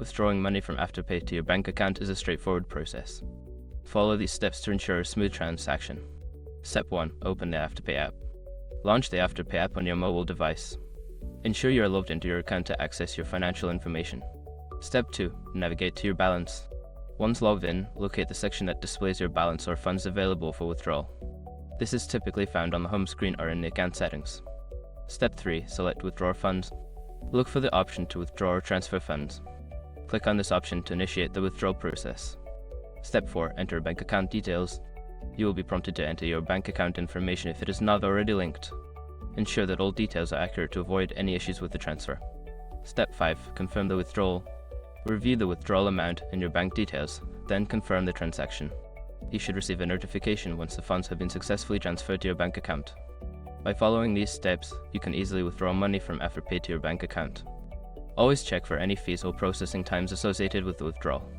Withdrawing money from Afterpay to your bank account is a straightforward process. Follow these steps to ensure a smooth transaction. Step 1. Open the Afterpay app. Launch the Afterpay app on your mobile device. Ensure you are logged into your account to access your financial information. Step 2. Navigate to your balance. Once logged in, locate the section that displays your balance or funds available for withdrawal. This is typically found on the home screen or in the account settings. Step 3. Select Withdraw Funds. Look for the option to withdraw or transfer funds. Click on this option to initiate the withdrawal process. Step 4. Enter bank account details. You will be prompted to enter your bank account information if it is not already linked. Ensure that all details are accurate to avoid any issues with the transfer. Step 5. Confirm the withdrawal. Review the withdrawal amount and your bank details, then confirm the transaction. You should receive a notification once the funds have been successfully transferred to your bank account. By following these steps, you can easily withdraw money from Afterpay to your bank account. Always check for any fees or processing times associated with the withdrawal.